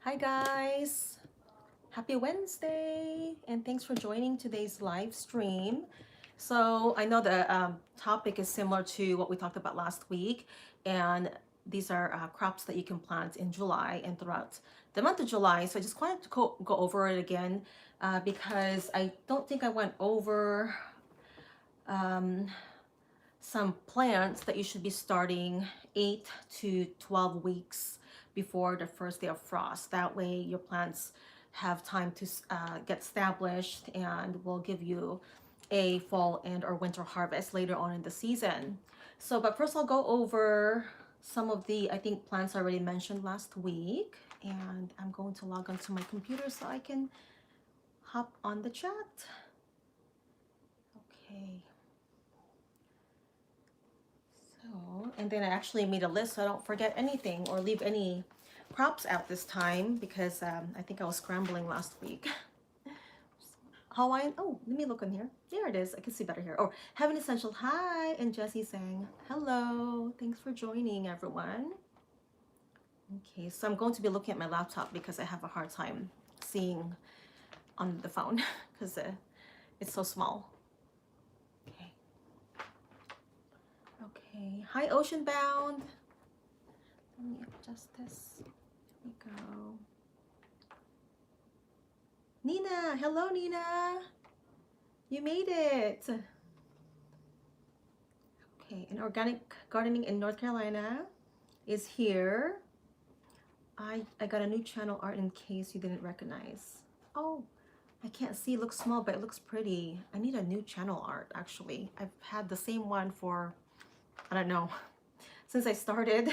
Hi guys, happy Wednesday, and thanks for joining today's live stream. So I know the topic is similar to what we talked about last week, and these are crops that you can plant in July and throughout the month of July. So I just wanted to go over it again because I don't think I went over um, some plants that you should be starting 8 to 12 weeks before the first day of frost. That way your plants have time to get established and will give you a fall and or winter harvest later on in the season. So, but first I'll go over some of the, I think, plants I already mentioned last week. And I'm going to log onto my computer so I can hop on the chat. Okay. So, and then I actually made a list so I don't forget anything or leave any props out this time because I think I was scrambling last week. Hawaiian, oh, let me look on here. There it is. I can see better here. Oh, Heaven Essential, hi. And Jessie saying, hello. Thanks for joining, everyone. Okay, so I'm going to be looking at my laptop because I have a hard time seeing on the phone because it's so small. Okay. Okay. Hi, Ocean Bound. Let me adjust this. Here we go. Nina, hello Nina. You made it. Okay, and organic gardening in North Carolina is here. I got a new channel art in case you didn't recognize. Oh, I can't see, it looks small, but it looks pretty. I need a new channel art actually. I've had the same one for, I don't know, since I started.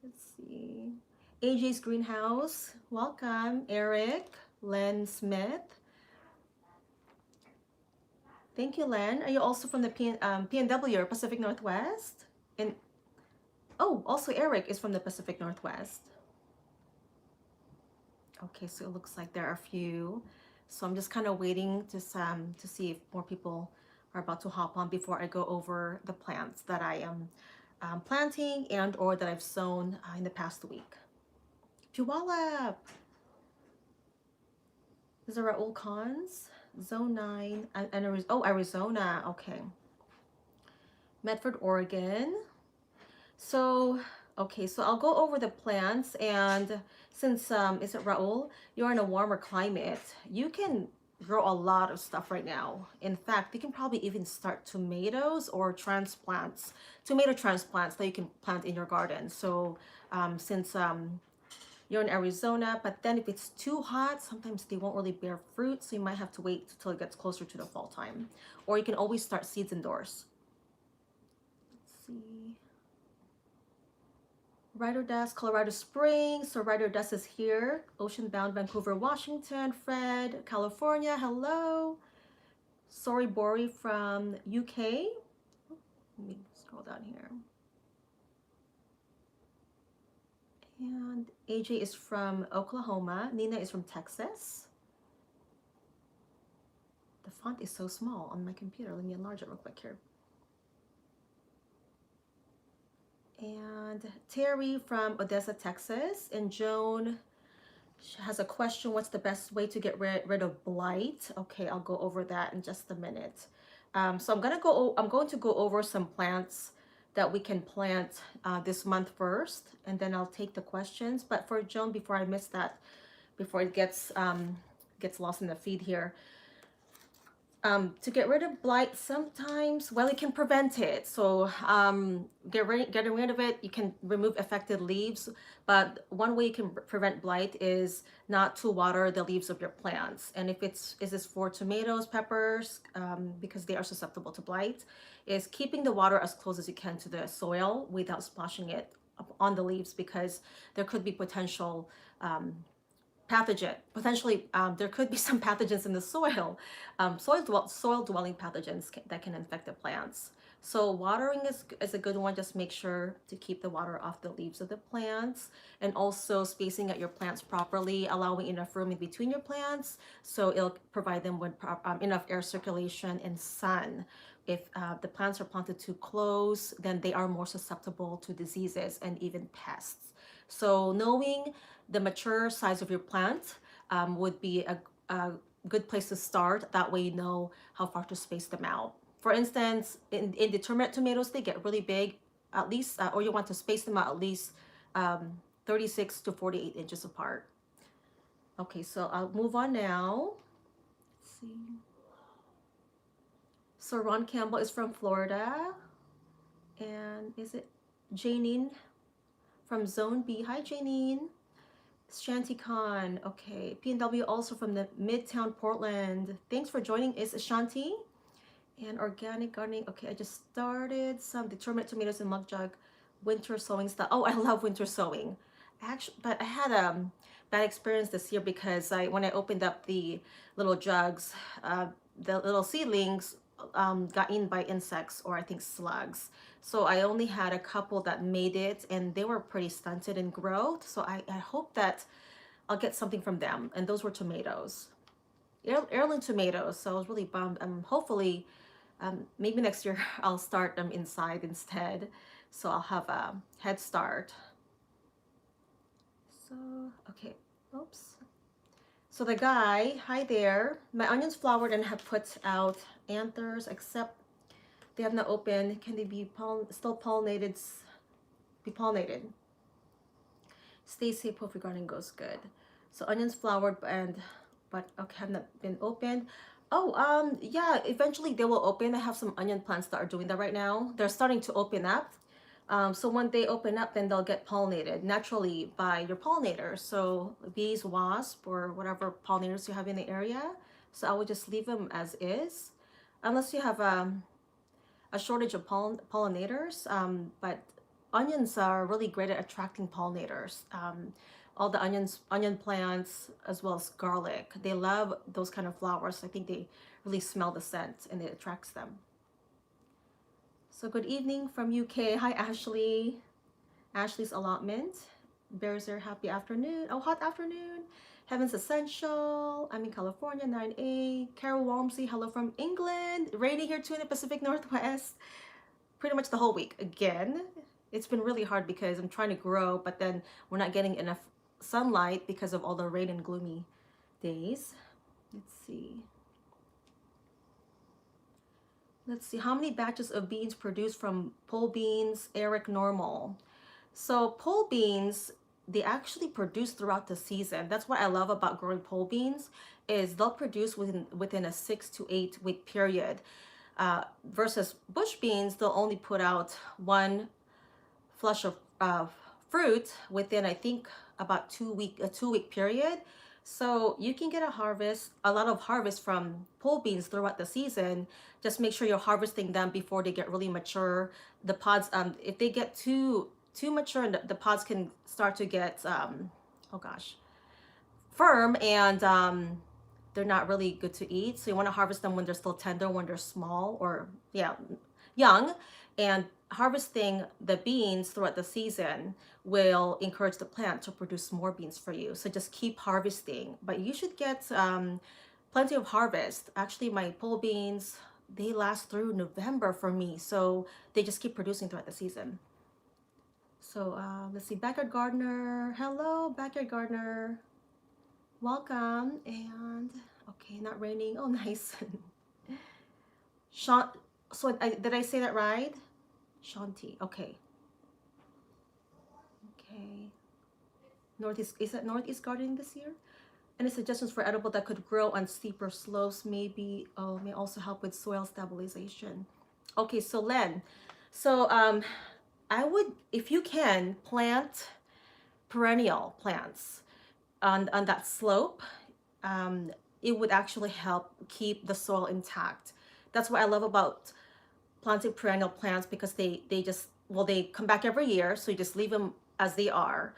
Let's see. AJ's Greenhouse, welcome. Eric, Len Smith. Thank you, Len. Are you also from the PNW or Pacific Northwest? And oh, also Eric is from the Pacific Northwest. Okay, so it looks like there are a few. So I'm just kind of waiting to see if more people are about to hop on before I go over the plants that I am planting and or that I've sown in the past week. Puyallup. These are Raoul Cons. Zone 9 and oh, Arizona. Okay. Medford, Oregon. So, okay, so I'll go over the plants, and since is it Raul? You're in a warmer climate, you can grow a lot of stuff right now. In fact, you can probably even start tomatoes or transplants, tomato transplants that you can plant in your garden. So, since you're in Arizona, but then if it's too hot, sometimes they won't really bear fruit, so you might have to wait until it gets closer to the fall time. Or you can always start seeds indoors. Let's see. Rider Dust, Colorado Springs. So Rider Dust is here. Ocean Bound, Vancouver, Washington. Fred, California. Hello. Sorry, Bori from UK. Let me scroll down here. And AJ is from Oklahoma. Nina is from Texas. The font is so small on my computer. Let me enlarge it real quick here. And Terry from Odessa, Texas. And Joan has a question. What's the best way to get rid of blight? Okay, I'll go over that in just a minute. So I'm going to go over some plants that we can plant this month first, and then I'll take the questions. But for Joan, before I miss that, before it gets lost in the feed here, to get rid of blight, sometimes, well, you can prevent it. So getting rid of it, you can remove affected leaves. But one way you can prevent blight is not to water the leaves of your plants. And if is this for tomatoes, peppers, because they are susceptible to blight, is keeping the water as close as you can to the soil without splashing it up on the leaves, because there could be potential pathogen. Potentially, there could be some pathogens in the soil, soil dwelling pathogens that can infect the plants. So watering is a good one. Just make sure to keep the water off the leaves of the plants, and also spacing out your plants properly, allowing enough room in between your plants so it'll provide them with enough air circulation and sun. If the plants are planted too close, then they are more susceptible to diseases and even pests. So knowing the mature size of your plant would be a good place to start. That way you know how far to space them out. For instance, in indeterminate tomatoes, they get really big, at least, or you want to space them out at least 36 to 48 inches apart. Okay, so I'll move on now. Let's see. So Ron Campbell is from Florida. And is it Janine from Zone B? Hi, Janine. Shanti Khan. Okay. PNW also from the Midtown Portland. Thanks for joining. Is Shanti? And organic gardening. Okay, I just started some determinate tomatoes in mug jug. Winter sowing stuff. Oh, I love winter sowing. Actually, but I had a bad experience this year because when I opened up the little jugs, the little seedlings got eaten by insects, or I think slugs. So I only had a couple that made it, and they were pretty stunted in growth. So I hope that I'll get something from them. And those were tomatoes, heirloom tomatoes. So I was really bummed. Hopefully, maybe next year I'll start them inside instead. So I'll have a head start. So, okay, oops. So the guy, hi there. My onions flowered and have put out anthers, except they have not opened. Can they be still pollinated? Be pollinated. Stay safe. Hope your garden goes good. So onions flowered but okay, have not been opened. Oh, yeah. Eventually they will open. I have some onion plants that are doing that right now. They're starting to open up. So when they open up, then they'll get pollinated naturally by your pollinators. So bees, wasp, or whatever pollinators you have in the area. So I would just leave them as is, unless you have a shortage of pollinators. But onions are really great at attracting pollinators. All the onion plants, as well as garlic, they love those kind of flowers. I think they really smell the scent and it attracts them. So good evening from UK. Hi, Ashley. Ashley's allotment. Bears are happy afternoon. Oh, hot afternoon. Heaven's Essential. I'm in California, 9A. Carol Walmsley, hello from England. Rainy here too in the Pacific Northwest. Pretty much the whole week. Again, it's been really hard because I'm trying to grow, but then we're not getting enough sunlight because of all the rain and gloomy days. Let's see. Let's see, how many batches of beans produced from pole beans, Eric Normal? So pole beans, they actually produce throughout the season. That's what I love about growing pole beans, is they'll produce within a 6 to 8 week period. Versus bush beans, they'll only put out one flush of fruit within, I think, about a 2 week period. So you can get a lot of harvest from pole beans throughout the season. Just make sure you're harvesting them before they get really mature. The pods, if they get too mature, the pods can start to get, oh gosh, firm, and they're not really good to eat. So you want to harvest them when they're still tender, when they're small, or yeah, young. And harvesting the beans throughout the season will encourage the plant to produce more beans for you. So just keep harvesting, but you should get plenty of harvest. Actually, my pole beans, they last through November for me, so they just keep producing throughout the season. So let's see, Backyard Gardener. Hello, Backyard Gardener. Welcome. And okay, not raining. Oh, nice. Sean, so did I say that right? Shanti. Okay. Okay. Northeast, is that Northeast gardening this year? Any suggestions for edible that could grow on steeper slopes? Maybe may also help with soil stabilization. Okay, so Len, so I would, if you can, plant perennial plants on that slope. It would actually help keep the soil intact. That's what I love about planting perennial plants, because they just, well, they come back every year, so you just leave them as they are,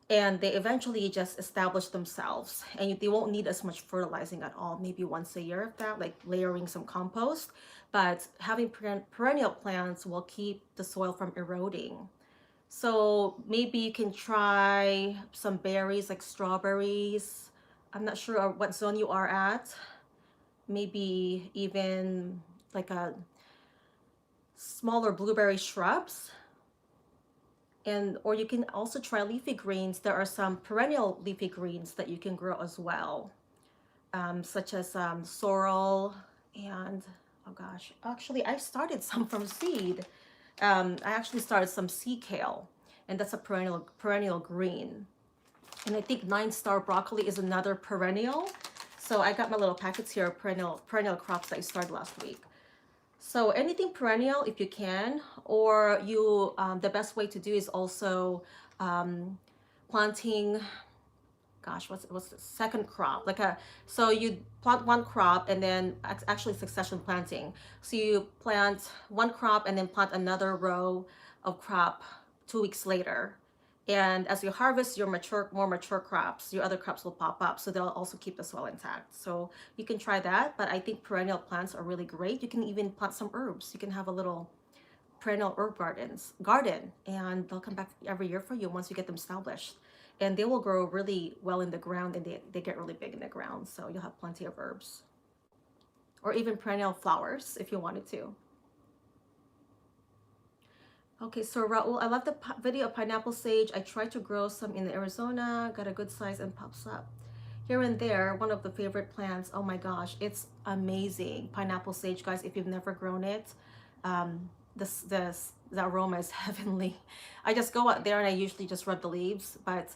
and they eventually just establish themselves, and they won't need as much fertilizing at all, maybe once a year, if that, like layering some compost. But having perennial plants will keep the soil from eroding. So maybe you can try some berries like strawberries. I'm not sure what zone you are at. Maybe even like a smaller blueberry shrubs. And or you can also try leafy greens. There are some perennial leafy greens that you can grow as well, such as sorrel and, oh gosh, actually I started some from seed. I actually started some sea kale, and that's a perennial green. And I think 9 Star broccoli is another perennial. So I got my little packets here of perennial crops that I started last week. So anything perennial if you can, or you the best way to do is also planting, gosh, what's the second crop, like a, so you plant one crop and then actually succession planting. So you plant one crop and then plant another row of crop 2 weeks later, and as you harvest your more mature crops, your other crops will pop up, so they'll also keep the soil intact. So you can try that, but I think perennial plants are really great. You can even plant some herbs. You can have a little perennial herb garden, and they'll come back every year for you once you get them established. And they will grow really well in the ground, and they get really big in the ground. So you'll have plenty of herbs, or even perennial flowers if you wanted to. Okay, so Raul, I love the video of pineapple sage. I tried to grow some in Arizona, got a good size and pops up here and there. One of the favorite plants. Oh my gosh, it's amazing. Pineapple sage, guys, if you've never grown it, the aroma is heavenly. I just go out there and I usually just rub the leaves, but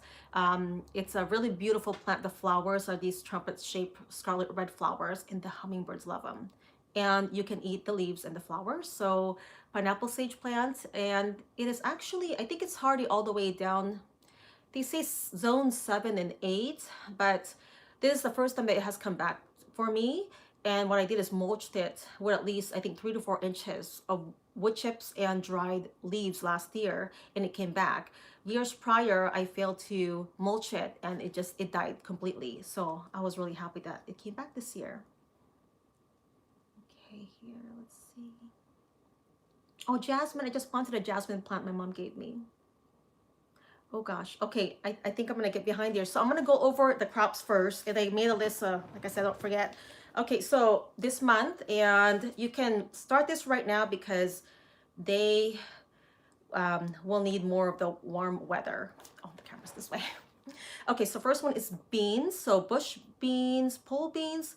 it's a really beautiful plant. The flowers are these trumpet-shaped scarlet red flowers, and the hummingbirds love them. And you can eat the leaves and the flowers. So pineapple sage plant, and it is actually, I think it's hardy all the way down. They say zone 7 and 8, but this is the first time that it has come back for me. And what I did is mulched it with at least, I think, 3 to 4 inches of wood chips and dried leaves last year, and it came back. Years prior, I failed to mulch it, and it died completely. So I was really happy that it came back this year. Okay, here, let's see. Oh, jasmine. I just planted a jasmine plant my mom gave me. Oh gosh. Okay, I think I'm gonna get behind here. So I'm gonna go over the crops first. And I made a list, like I said, don't forget. Okay, so this month, and you can start this right now because they will need more of the warm weather. Oh, the camera's this way. Okay, so first one is beans. So bush beans, pole beans,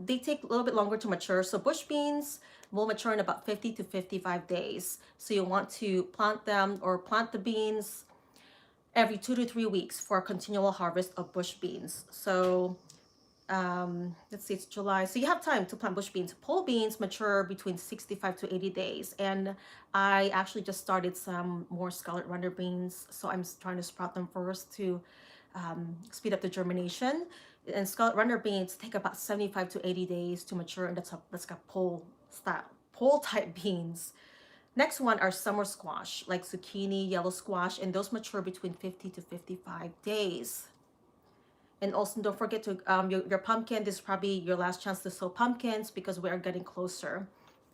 they take a little bit longer to mature. So bush beans will mature in about 50 to 55 days. So you want to plant them, or plant the beans every 2 to 3 weeks for a continual harvest of bush beans. So let's see, it's July. So you have time to plant bush beans. Pole beans mature between 65 to 80 days. And I actually just started some more scarlet runner beans. So I'm trying to sprout them first to speed up the germination. And scarlet runner beans take about 75 to 80 days to mature, and that's got pole type beans. Next one are summer squash, like zucchini, yellow squash, and those mature between 50 to 55 days. And also don't forget to your pumpkin. This is probably your last chance to sow pumpkins because we are getting closer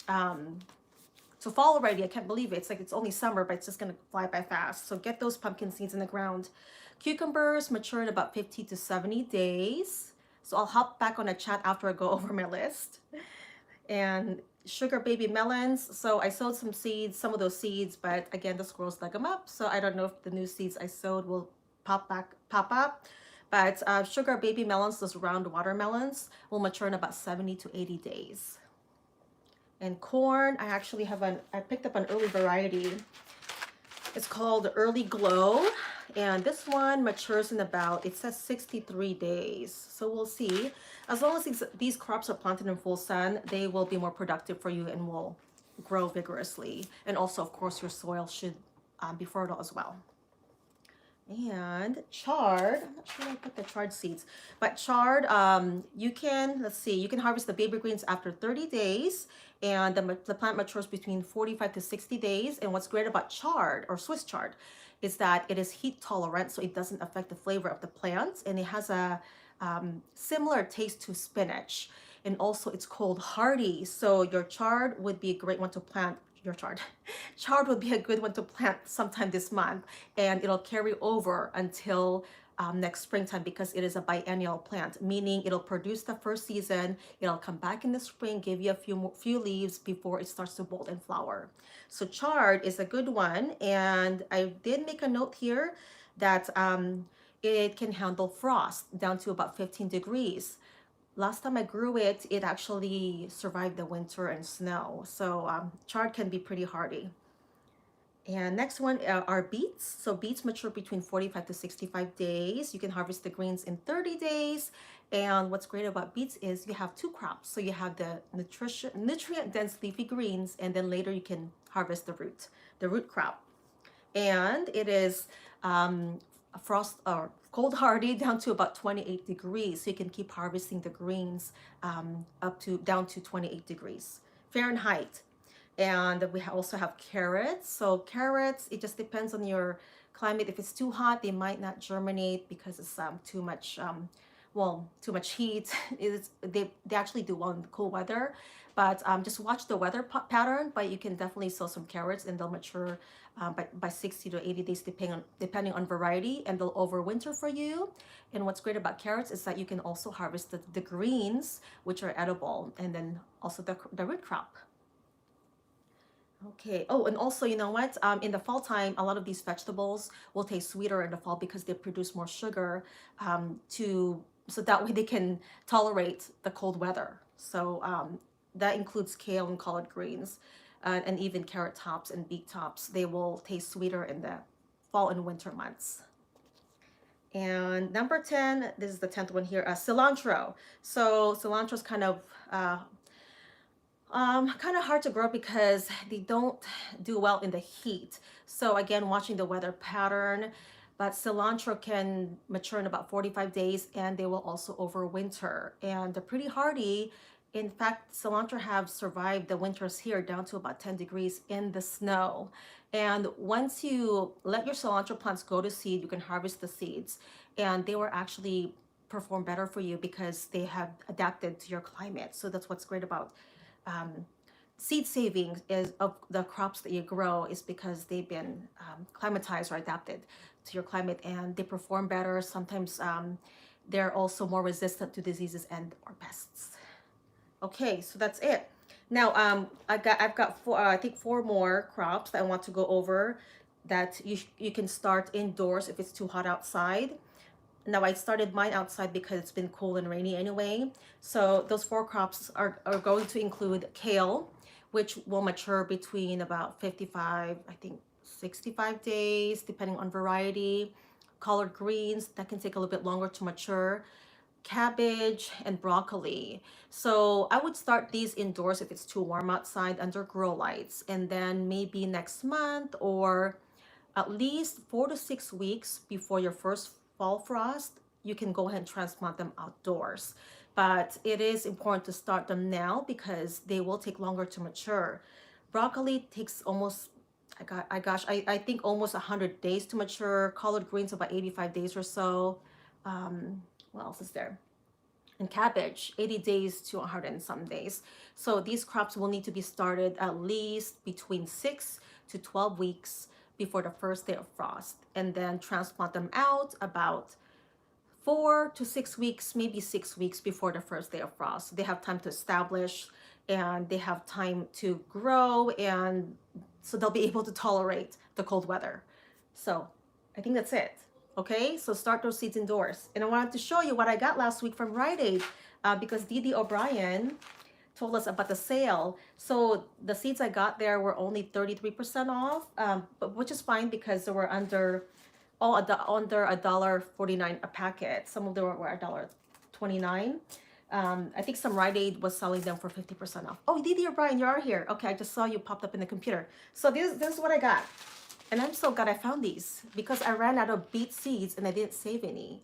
to fall already. I can't believe it. It's like it's only summer, but it's just gonna fly by fast. So get those pumpkin seeds in the ground. Cucumbers mature in about 50 to 70 days. So I'll hop back on a chat after I go over my list. And sugar baby melons. So I sowed some of those seeds, but again, the squirrels dug them up. So I don't know if the new seeds I sowed will pop up. But sugar baby melons, those round watermelons, will mature in about 70 to 80 days. And corn, I picked up an early variety. It's called Early Glow. And this one matures in about, it says 63 days. So we'll see. As long as these crops are planted in full sun, they will be more productive for you and will grow vigorously. And also, of course, your soil should be fertile as well. And chard, I'm not sure where I put the chard seeds, but chard, you can harvest the baby greens after 30 days, and the plant matures between 45 to 60 days. And what's great about chard, or Swiss chard, is that it is heat tolerant, so it doesn't affect the flavor of the plants, and it has a similar taste to spinach. And also it's cold hardy, so your chard would be a great one to plant your chard. Chard would be a good one to plant sometime this month, and it'll carry over until next springtime because it is a biennial plant, meaning it'll produce the first season, it'll come back in the spring, give you a few leaves before it starts to bolt and flower. So chard is a good one, and I did make a note here that it can handle frost down to about 15 degrees. Last time I grew it, it actually survived the winter and snow. So chard can be pretty hardy. And next one are beets. So beets mature between 45 to 65 days. You can harvest the greens in 30 days. And what's great about beets is you have two crops. So you have the nutrient dense leafy greens, and then later you can harvest the root crop. And it is frost or cold hardy down to about 28 degrees. So you can keep harvesting the greens down to 28 degrees Fahrenheit. And we also have carrots. So carrots, it just depends on your climate. If it's too hot, they might not germinate because it's too much too much heat. They actually do well in cool weather, but just watch the weather pattern. But you can definitely sow some carrots, and they'll mature by 60 to 80 days depending on variety, and they'll overwinter for you. And what's great about carrots is that you can also harvest the greens, which are edible, and then also the root crop. Okay. Oh, and also, you know what? In the fall time, a lot of these vegetables will taste sweeter in the fall because they produce more sugar so that way they can tolerate the cold weather. So that includes kale and collard greens, and even carrot tops and beet tops. They will taste sweeter in the fall and winter months. And number 10, this is the 10th one here, cilantro. So cilantro is kind of hard to grow because they don't do well in the heat. So again, watching the weather pattern, but cilantro can mature in about 45 days, and they will also overwinter, and they're pretty hardy. In fact, cilantro have survived the winters here down to about 10 degrees in the snow. And once you let your cilantro plants go to seed, you can harvest the seeds, and they will actually perform better for you because they have adapted to your climate. So that's what's great about seed saving is of the crops that you grow, is because they've been climatized or adapted to your climate, and they perform better. Sometimes they're also more resistant to diseases and or pests. Okay, so that's it. Now I've got I think four more crops that I want to go over that you can start indoors if it's too hot outside. Now I started mine outside because it's been cool and rainy anyway. So those four crops are going to include kale, which will mature between about 55, I think 65 days, depending on variety. Collard greens, that can take a little bit longer to mature. Cabbage and broccoli. So I would start these indoors if it's too warm outside under grow lights. And then maybe next month, or at least 4 to 6 weeks before your first fall frost, you can go ahead and transplant them outdoors. But it is important to start them now because they will take longer to mature. Broccoli takes almost, I think almost 100 days to mature. Collard greens about 85 days or so. What else is there? And cabbage, 80 days to 100 and some days. So these crops will need to be started at least between 6 to 12 weeks before the first day of frost, and then transplant them out about 4 to 6 weeks, maybe 6 weeks before the first day of frost. They have time to establish, and they have time to grow, and so they'll be able to tolerate the cold weather. So I think that's it. Okay, so start those seeds indoors. And I wanted to show you what I got last week from Rite Aid because Dee O'Brien told us about the sale. So the seeds I got there were only 33% off, but which is fine because they were under $1.49 a packet. Some of them were $1.29. I think some Rite Aid was selling them for 50% off. Oh, Dee O'Brien, you are here. Okay, I just saw you popped up in the computer. So this is what I got. And I'm so glad I found these because I ran out of beet seeds and I didn't save any.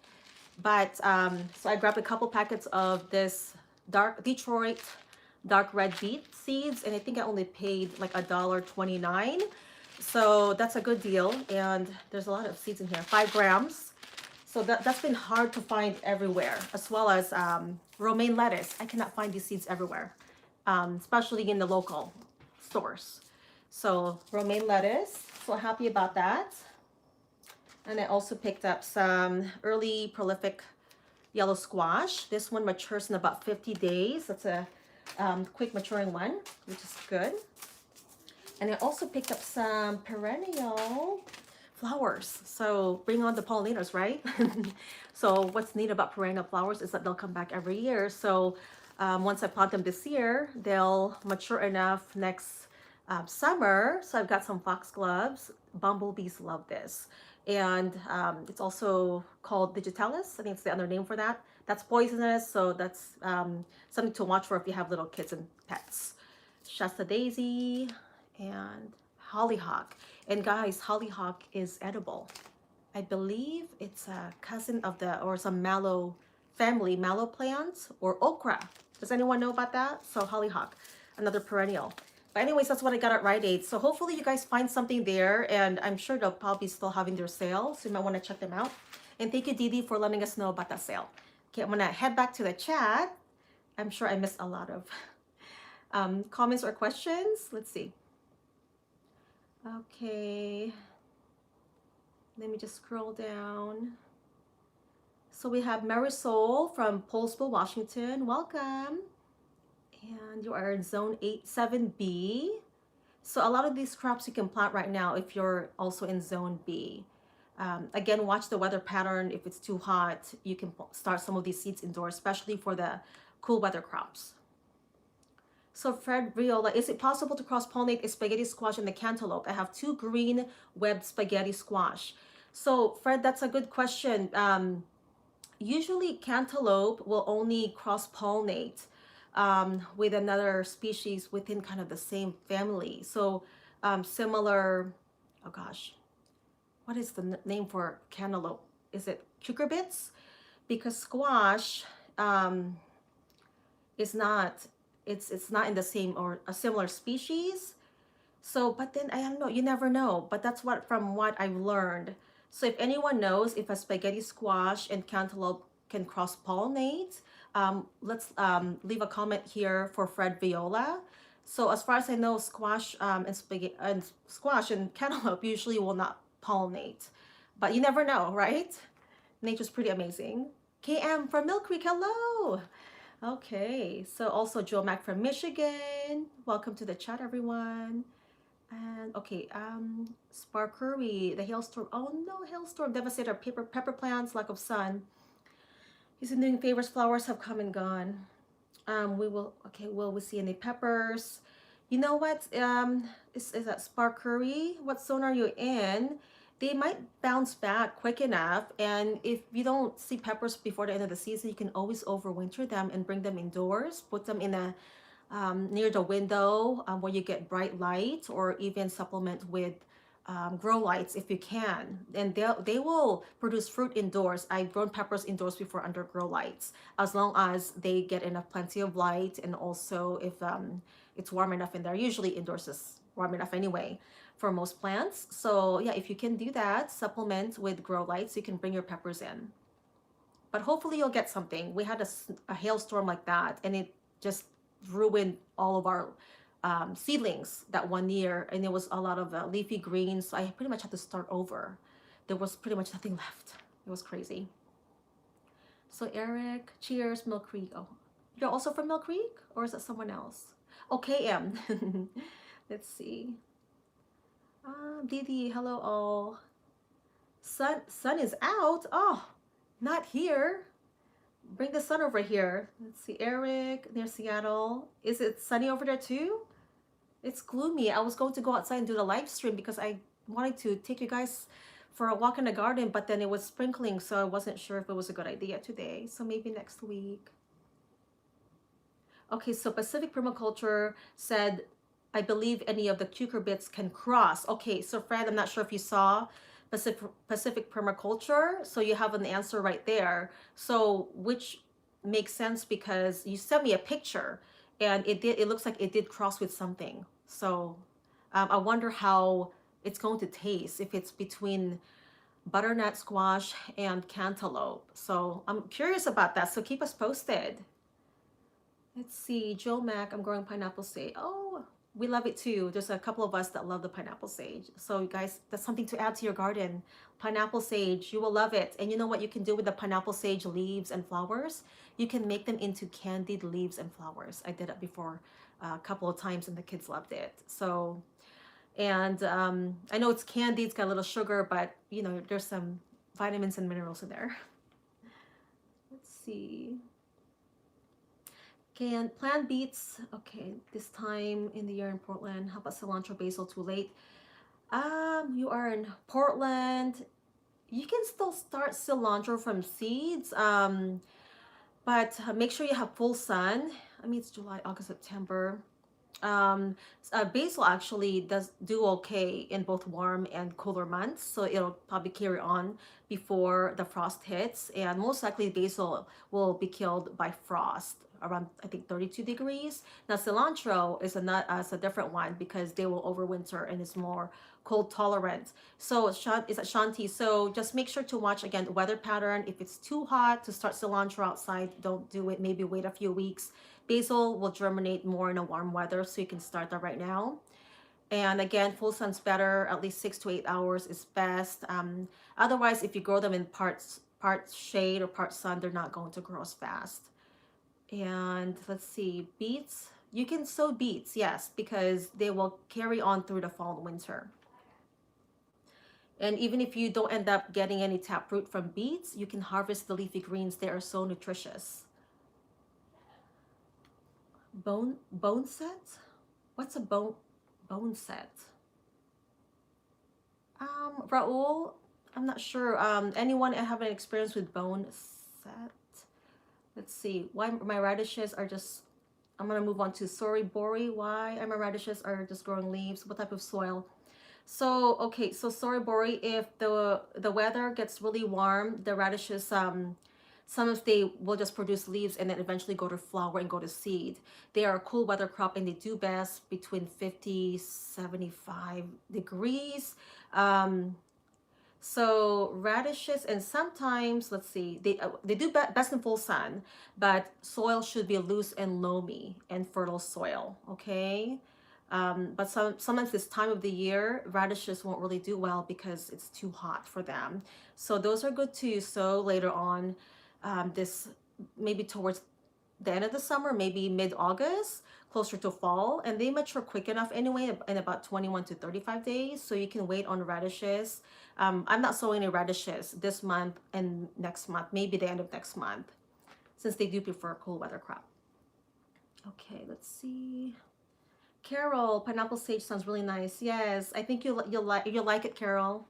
But so I grabbed a couple packets of this Detroit dark red beet seeds, and I think I only paid like $1.29. So that's a good deal. And there's a lot of seeds in here, 5 grams. So that's been hard to find everywhere, as well as romaine lettuce. I cannot find these seeds everywhere, especially in the local stores. So romaine lettuce, so happy about that. And I also picked up some early prolific yellow squash. This one matures in about 50 days. That's a quick maturing one, which is good. And I also picked up some perennial flowers. So bring on the pollinators, right? So what's neat about perennial flowers is that they'll come back every year. So once I plant them this year, they'll mature enough next summer. So I've got some foxgloves. Bumblebees love this. And it's also called digitalis. I think it's the other name for that. That's poisonous, so that's something to watch for if you have little kids and pets. Shasta daisy and hollyhock. And guys, hollyhock is edible. I believe it's a cousin of the, or some mallow family, mallow plants, or okra. Does anyone know about that? So hollyhock, another perennial. But anyways, that's what I got at Rite Aid. So hopefully you guys find something there, and I'm sure they'll probably still having their sale, so you might want to check them out. And thank you, Didi, for letting us know about that sale. Okay, I'm gonna head back to the chat. I'm sure I missed a lot of comments or questions. Let's see. Okay, let me just scroll down. So we have Marisol from Polesville, Washington. Welcome. And you are in zone 7B. So a lot of these crops you can plant right now if you're also in zone B. Again, watch the weather pattern. If it's too hot, you can start some of these seeds indoors, especially for the cool weather crops. So Fred Viola, is it possible to cross-pollinate a spaghetti squash and the cantaloupe? I have 2 green webbed spaghetti squash. So Fred, that's a good question. Usually cantaloupe will only cross-pollinate with another species within kind of the same family. So similar, oh gosh, what is the name for cantaloupe? Is it cucurbits? Because squash is not, it's not in the same or a similar species. So, but then I don't know, you never know. But that's what, from what I've learned. So if anyone knows if a spaghetti squash and cantaloupe can cross-pollinate, let's leave a comment here for Fred Viola. So as far as I know, squash and spaghetti and squash and cantaloupe usually will not pollinate, but you never know, right? Nature's pretty amazing. KM from Mill Creek, hello. Okay, so also Joe Mack from Michigan. Welcome to the chat, everyone. And okay, Sparkery, the hailstorm. Oh no, hailstorm devastated our pepper plants, lack of sun. He's been doing favors, flowers have come and gone. We will, okay, will we see any peppers? You know what, is that Sparkery? What zone are you in? They might bounce back quick enough, and if you don't see peppers before the end of the season, you can always overwinter them and bring them indoors, put them in a near the window where you get bright light, or even supplement with grow lights if you can, and they will produce fruit indoors. I've grown peppers indoors before under grow lights, as long as they get enough plenty of light, and also if it's warm enough in there. Usually indoors is warm enough anyway for most plants. So yeah, if you can do that, supplement with grow lights, you can bring your peppers in. But hopefully you'll get something. We had a hailstorm like that, and it just ruined all of our seedlings that one year, and there was a lot of leafy greens. So I pretty much had to start over. There was pretty much nothing left. It was crazy. So Eric, cheers, Mill Creek. Oh, you're also from Mill Creek, or is that someone else? Oh, KM. Let's see. Didi, hello all. Sun is out. Oh, not here. Bring the sun over here. Let's see, Eric, near Seattle. Is it sunny over there too? It's gloomy. I was going to go outside and do the live stream because I wanted to take you guys for a walk in the garden, but then it was sprinkling, so I wasn't sure if it was a good idea today. So maybe next week. Okay, so Pacific Permaculture said, I believe any of the cucurbits can cross. Okay, so Fred, I'm not sure if you saw Pacific Permaculture, so you have an answer right there. So which makes sense because you sent me a picture, and it looks like it did cross with something. So I wonder how it's going to taste if it's between butternut squash and cantaloupe. So I'm curious about that. So keep us posted. Let's see, Joe Mack, I'm growing pineapple seed. Oh, We love it too. There's a couple of us that love the pineapple sage. So you guys, that's something to add to your garden. Pineapple sage, you will love it. And you know what you can do with the pineapple sage leaves and flowers? You can make them into candied leaves and flowers. I did it before a couple of times and the kids loved it. So, and I know it's candy, it's got a little sugar, but you know, there's some vitamins and minerals in there. Let's see. Can plant beets, okay, this time in the year in Portland. How about cilantro, basil, too late? You are in Portland. You can still start cilantro from seeds, but make sure you have full sun. I mean, it's July, August, September. Basil actually does do okay in both warm and cooler months, so it'll probably carry on before the frost hits, and most likely basil will be killed by frost around, I think, 32 degrees. Now cilantro is a different one because they will overwinter and is more cold tolerant. So it's at Shanti. So just make sure to watch again the weather pattern. If it's too hot to start cilantro outside, don't do it. Maybe wait a few weeks. Basil will germinate more in a warm weather, so you can start that right now. And again, full sun's better. At least 6 to 8 hours is best. Otherwise, if you grow them in part shade or part sun, they're not going to grow as fast. And let's see, beets. You can sow beets, yes, because they will carry on through the fall and winter. And even if you don't end up getting any taproot from beets, you can harvest the leafy greens. They are so nutritious. Bone set? What's a bone set? Raul, I'm not sure. Anyone have an experience with bone set? Let's see. Why my radishes are just, I'm gonna move on to sorry bori. Why my radishes are just growing leaves? What type of soil? So okay, so sorry bori, if the weather gets really warm, the radishes some of they will just produce leaves and then eventually go to flower and go to seed. They are a cool weather crop and they do best between 50, 75 degrees. So radishes, and sometimes, let's see, they do best in full sun, but soil should be loose and loamy and fertile soil, okay? But sometimes this time of the year, radishes won't really do well because it's too hot for them. So those are good to sow later on, this maybe towards the end of the summer, maybe mid-August, closer to fall, and they mature quick enough anyway in about 21 to 35 days, so you can wait on radishes. I'm not sowing any radishes this month and next month, maybe the end of next month, since they do prefer a cool weather crop. Okay, let's see. Carol, pineapple sage sounds really nice. Yes, I think you'll like it, Carol.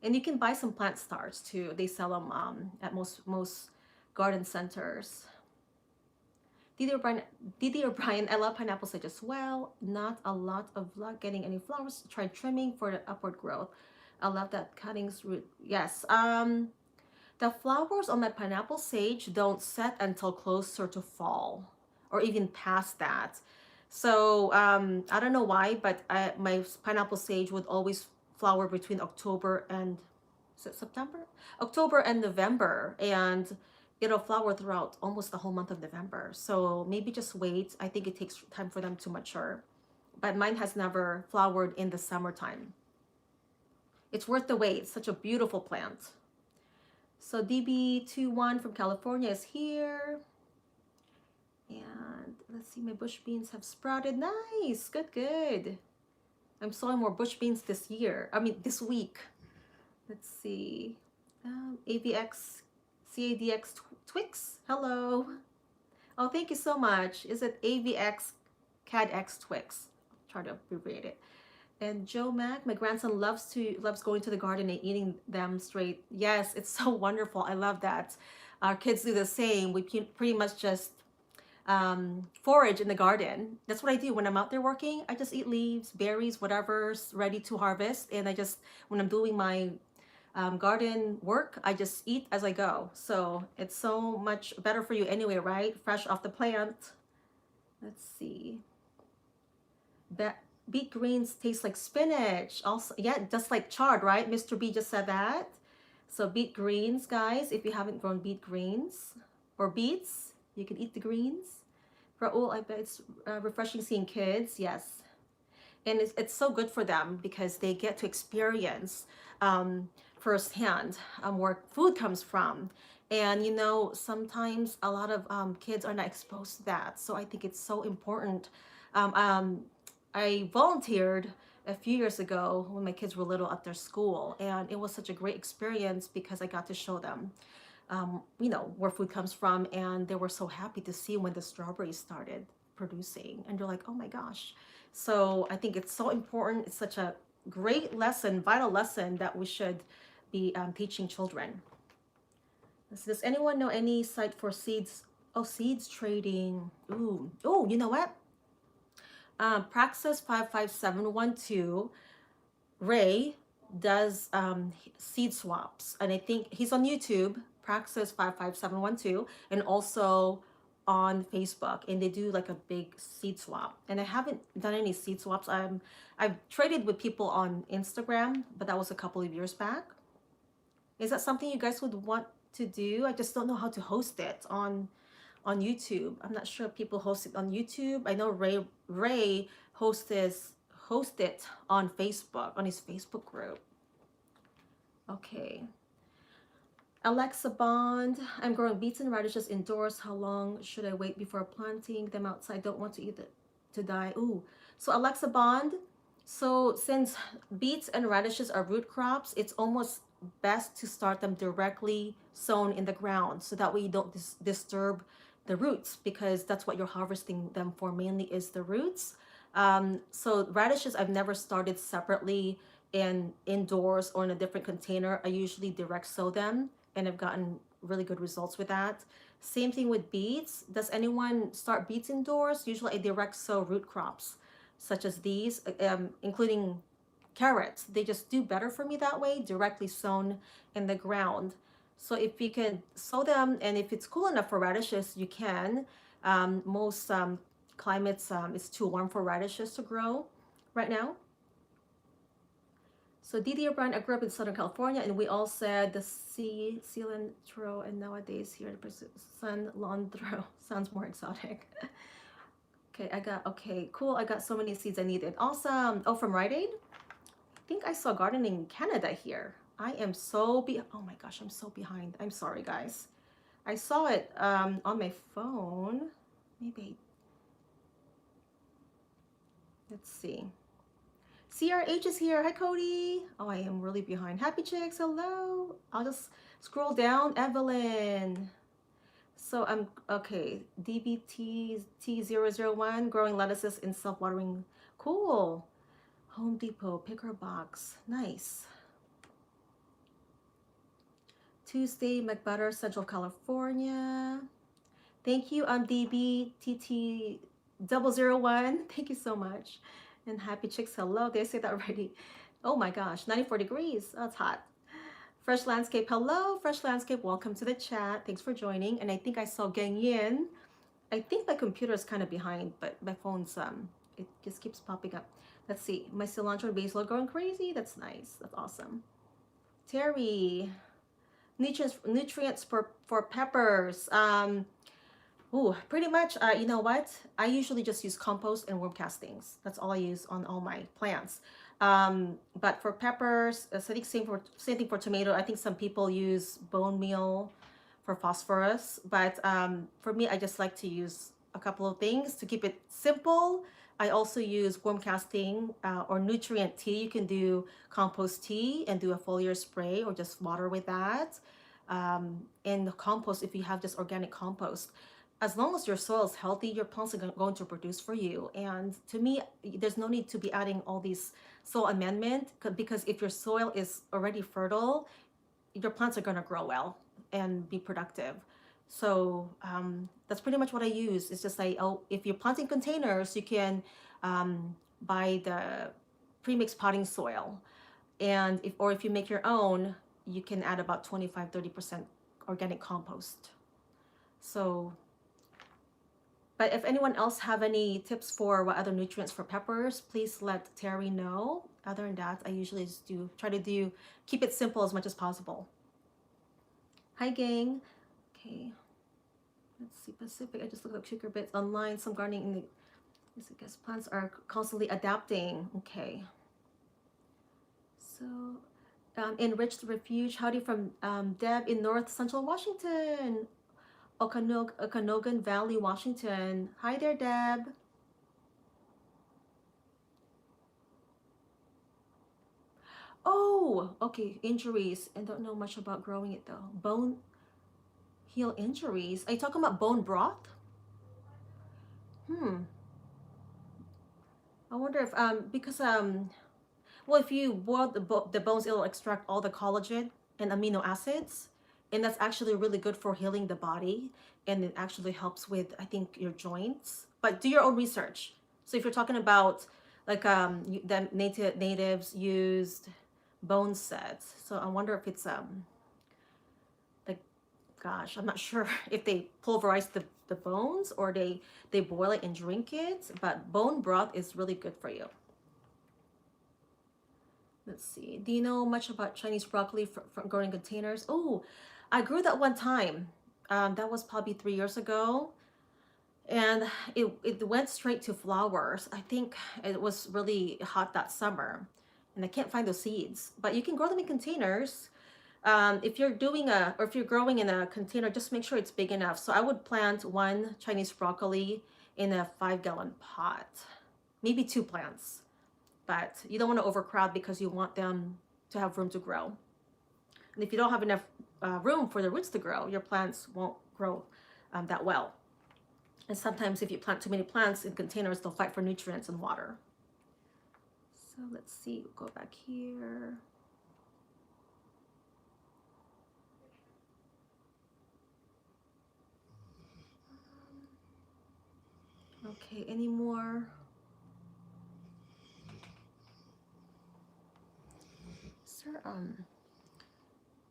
And you can buy some plant stars too. They sell them at most garden centers. Didi O'Brien, I love pineapple sage as well. Not a lot of luck getting any flowers. Try trimming for the upward growth. I love that cuttings root. Yes. The flowers on my pineapple sage don't set until closer to fall or even past that. So I don't know why, but my pineapple sage would always flower between October and September? October and November, and it'll flower throughout almost the whole month of November. So maybe just wait. I think it takes time for them to mature. But mine has never flowered in the summertime. It's worth the wait. It's such a beautiful plant. So DB21 from California is here. And let's see, my bush beans have sprouted. Nice, good, good. I'm sowing more bush beans this week. Let's see. AVX, CADX Twix. Hello. Oh, thank you so much. Is it AVX CADX Twix? I'll try to abbreviate it. And Joe Mac, my grandson loves going to the garden and eating them straight. Yes, it's so wonderful. I love that. Our kids do the same. We pretty much just forage in the garden. That's what I do when I'm out there working. I just eat leaves, berries, whatever's ready to harvest, and when I'm doing my garden work, I just eat as I go. So it's so much better for you anyway, right? Fresh off the plant. Let's see. Beet greens taste like spinach. Also, yeah, just like chard, right? Mr. B just said that. So beet greens, guys, if you haven't grown beet greens or beets, you can eat the greens. Raul, I bet it's refreshing seeing kids. Yes. And it's so good for them because they get to experience firsthand where food comes from. And you know, sometimes a lot of kids are not exposed to that. So I think it's so important. Um, um, I volunteered a few years ago when my kids were little at their school, and it was such a great experience because I got to show them, you know, where food comes from, and they were so happy to see when the strawberries started producing, and they're like, oh my gosh. So I think it's so important. It's such a great lesson, vital lesson that we should be teaching children. Does anyone know any site for seeds? Oh, seeds trading. Ooh, oh, you know what? Praxis 55712, Ray does seed swaps, and I think he's on YouTube, Praxis 55712, and also on Facebook, and they do like a big seed swap. And I haven't done any seed swaps. I've traded with people on Instagram, but that was a couple of years back. Is that something you guys would want to do? I just don't know how to host it on YouTube. I'm not sure if people host it on YouTube. I know Ray host it on Facebook, on his Facebook group. Okay. Alexa Bond, I'm growing beets and radishes indoors. How long should I wait before planting them outside? Don't want to eat it to die. Ooh. So Alexa Bond, so since beets and radishes are root crops, it's almost best to start them directly sown in the ground so that way you don't disturb the roots, because that's what you're harvesting them for, mainly is the roots. So radishes I've never started separately indoors or in a different container. I usually direct sow them, and I've gotten really good results with that. Same thing with beets. Does anyone start beets indoors? Usually I direct sow root crops such as these, including carrots. They just do better for me that way, directly sown in the ground. So if you can sow them, and if it's cool enough for radishes, you can. Most climates, it's too warm for radishes to grow right now. So Didi O'Brien, I grew up in Southern California, and we all said the cilantro, and nowadays here the cilantro sounds more exotic. Okay, cool. I got so many seeds I needed. Awesome. Oh, from Rite Aid? I think I saw gardening in Canada here. I am so oh my gosh, I'm so behind. I'm sorry, guys. I saw it on my phone. Maybe. Let's see. CRH is here. Hi, Cody. Oh, I am really behind. Happy Chicks, hello. I'll just scroll down. Evelyn. So I'm, okay. DBT001, growing lettuces in self-watering. Cool. Home Depot, picker box. Nice. Tuesday, McButter, Central California. Thank you, DBTT001. Thank you so much. And Happy Chicks, hello. Did I say that already? Oh my gosh, 94 degrees. That's hot. Fresh Landscape, hello. Fresh Landscape, welcome to the chat. Thanks for joining. And I think I saw Gang Yin. I think my computer is kind of behind, but my phone's, it just keeps popping up. Let's see. My cilantro and basil are going crazy. That's nice. That's awesome. Terry, nutrients for peppers. Ooh, pretty much, you know what? I usually just use compost and worm castings. That's all I use on all my plants. But for peppers, I think same thing for tomato. I think some people use bone meal for phosphorus, but for me, I just like to use a couple of things to keep it simple. I also use worm casting or nutrient tea. You can do compost tea and do a foliar spray or just water with that. And the compost, if you have just organic compost, as long as your soil is healthy, your plants are going to produce for you. And to me, there's no need to be adding all these soil amendment, because if your soil is already fertile, your plants are going to grow well and be productive. So that's pretty much what I use. It's just like, oh, if you're planting containers, you can buy the pre-mixed potting soil. And if you make your own, you can add about 25-30% organic compost. So, but if anyone else have any tips for what other nutrients for peppers, please let Terry know. Other than that, I usually just try to keep it simple as much as possible. Hi, gang. Okay. Let's see, Pacific. I just looked up sugar bits online. Some gardening in the I guess plants are constantly adapting. Okay. So, enriched refuge. Howdy from Deb in North Central Washington, Okanogan Valley, Washington. Hi there, Deb. Oh, okay. Injuries. I don't know much about growing it though. Bone heal injuries. Are you talking about bone broth? Hmm. I wonder if because well, if you boil the bones, it'll extract all the collagen and amino acids, and that's actually really good for healing the body, and it actually helps with, I think, your joints. But do your own research. So if you're talking about like the natives used bone sets, so I wonder if it's like, gosh, I'm not sure if they pulverize the bones or they boil it and drink it, but bone broth is really good for you. Let's see. Do you know much about Chinese broccoli from growing containers? Oh, I grew that one time. That was probably 3 years ago. And it went straight to flowers. I think it was really hot that summer. And I can't find those seeds. But you can grow them in containers. If you're or if you're growing in a container, just make sure it's big enough. So I would plant one Chinese broccoli in a 5-gallon pot. Maybe 2 plants. But you don't want to overcrowd because you want them to have room to grow. And if you don't have enough room for the roots to grow, your plants won't grow that well. And sometimes if you plant too many plants in containers, they'll fight for nutrients and water. So let's see, we'll go back here. Okay, any more? Sir,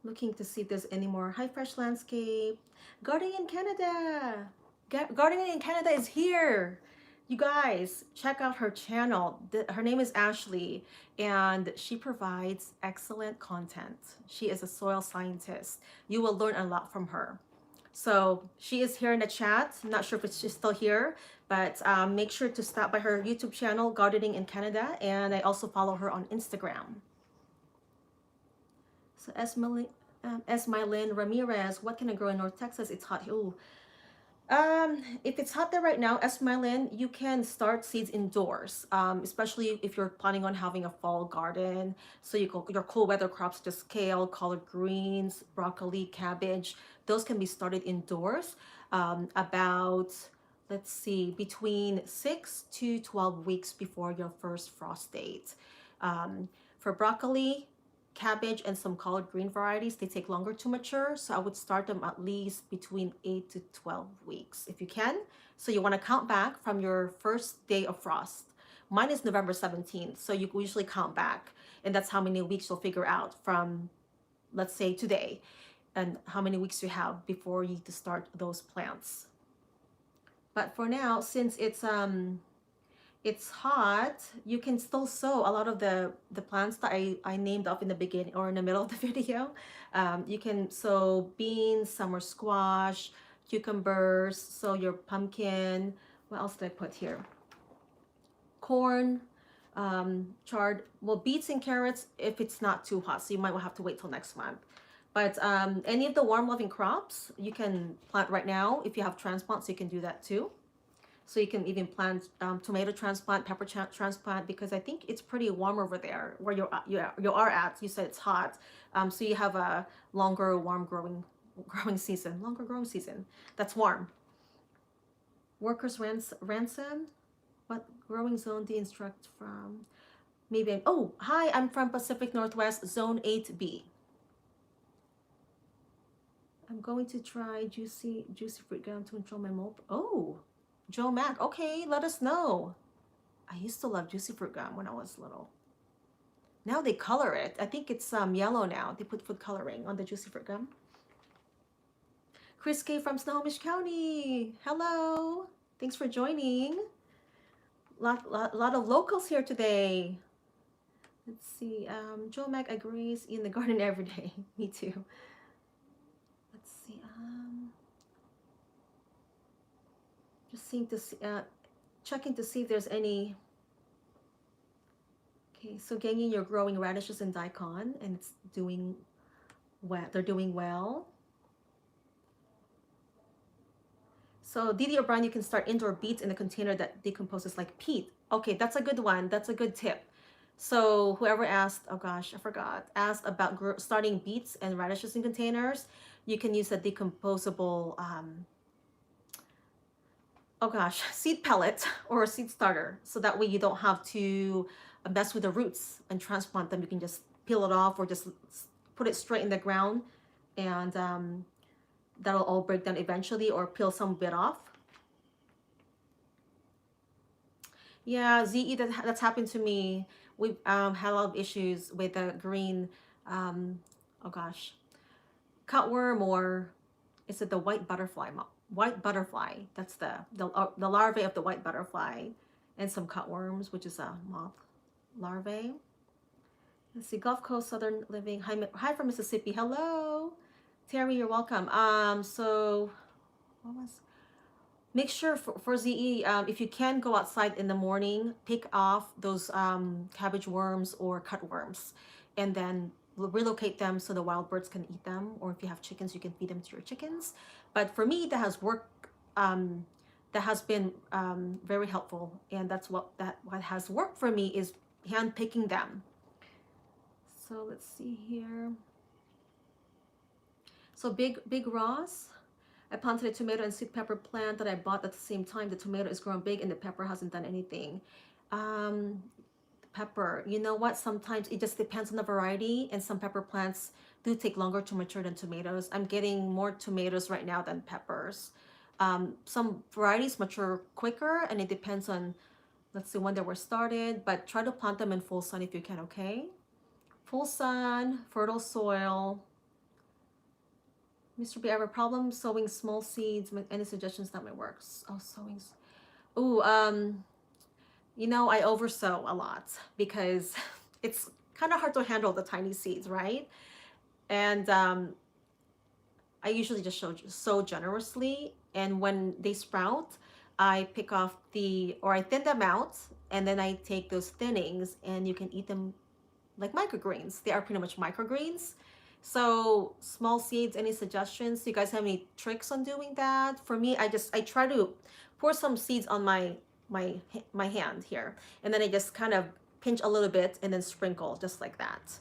looking to see if there's any more. Hi, Fresh Landscape. Gardening in Canada. Gardening in Canada is here. You guys, check out her channel. Her name is Ashley, and she provides excellent content. She is a soil scientist. You will learn a lot from her. So she is here in the chat. I'm not sure if she's still here, but make sure to stop by her YouTube channel, Gardening in Canada, and I also follow her on Instagram. So Esmylin Ramirez, what can I grow in North Texas? It's hot. Ooh. If it's hot there right now, Esmylin, you can start seeds indoors, especially if you're planning on having a fall garden. So your cool weather crops, just kale, collard greens, broccoli, cabbage, those can be started indoors about, let's see, between 6 to 12 weeks before your first frost date. For broccoli, cabbage, and some collard green varieties, they take longer to mature, so I would start them at least between 8 to 12 weeks if you can. So you want to count back from your first day of frost. Mine is November 17th, so you usually count back, and that's how many weeks you'll figure out from, let's say, today, and how many weeks you have before you need to start those plants. But for now, since it's hot, you can still sow a lot of the plants that I named off in the beginning or in the middle of the video. You can sow beans, summer squash, cucumbers, sow your pumpkin. What else did I put here? Corn, chard, well, beets and carrots if it's not too hot, so you might have to wait till next month. But any of the warm loving crops you can plant right now. If you have transplants, you can do that too. So you can even plant tomato transplant, pepper transplant, because I think it's pretty warm over there where you are at. You said it's hot, so you have a longer warm growing season, longer growing season. That's warm. Workers ransom. What growing zone do you instruct from? Maybe. Oh, hi. I'm from Pacific Northwest, Zone 8B. I'm going to try juicy fruit gum to control my mold. Oh. Joe Mac, okay, let us know. I used to love juicy fruit gum when I was little. Now they color it. I think it's yellow now. They put food coloring on the juicy fruit gum. Chris K from Snohomish County. Hello. Thanks for joining. Lot of locals here today. Let's see. Joe Mac agrees in the garden every day. Me too. Let's see. seeing to see, checking to see if there's any. Okay, so Ganging, you're growing radishes and daikon, and it's doing well. They're doing well. So Didi O'Brien, you can start indoor beets in a container that decomposes like peat. Okay, that's a good one. That's a good tip. So whoever asked, oh gosh, I forgot, asked about starting beets and radishes in containers, you can use a decomposable, oh gosh, seed pellet or a seed starter. So that way you don't have to mess with the roots and transplant them. You can just peel it off or just put it straight in the ground, and that'll all break down eventually, or peel some bit off. Yeah, ZE, that's happened to me. We've had a lot of issues with the green, oh gosh, cutworm, or is it the white butterfly? White butterfly, that's the larvae of the white butterfly, and some cutworms, which is a moth larvae. Let's see, Gulf Coast Southern Living. Hi from Mississippi. Hello, Terry, you're welcome. So what was? Make sure for ZE, if you can go outside in the morning, pick off those cabbage worms or cutworms, and then relocate them so the wild birds can eat them. Or if you have chickens, you can feed them to your chickens. But for me, that has worked. That has been very helpful, and that's what has worked for me is hand picking them. So let's see here. So Big Ross, I planted a tomato and sweet pepper plant that I bought at the same time. The tomato is growing big and the pepper hasn't done anything. Pepper, you know what? Sometimes it just depends on the variety, and some pepper plants do take longer to mature than tomatoes. I'm getting more tomatoes right now than peppers. Some varieties mature quicker, and it depends on, let's see, when they were started, but try to plant them in full sun if you can, okay? Full sun, fertile soil. Mr. B, I have a problem sowing small seeds. Any suggestions that might work? Oh, sowings. Oh, you know, I oversow a lot because it's kind of hard to handle the tiny seeds, right? And I usually just sow generously. And when they sprout, I pick off or I thin them out, and then I take those thinnings and you can eat them like microgreens. They are pretty much microgreens. So small seeds, any suggestions? Do you guys have any tricks on doing that? For me, I try to pour some seeds on my hand here, and then I just kind of pinch a little bit and then sprinkle just like that.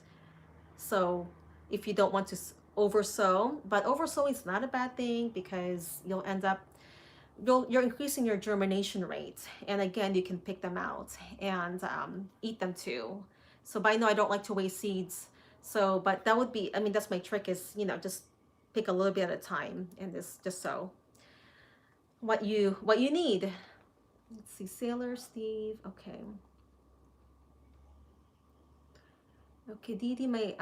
So if you don't want to oversow, but oversowing is not a bad thing because you'll end up you're increasing your germination rate, and again you can pick them out and eat them too. So but I know I don't like to waste seeds. So, but that would be, I mean, that's my trick is, you know, just pick a little bit at a time and just sow what you need. Let's see, Sailor Steve. Okay. Okay, Didi, my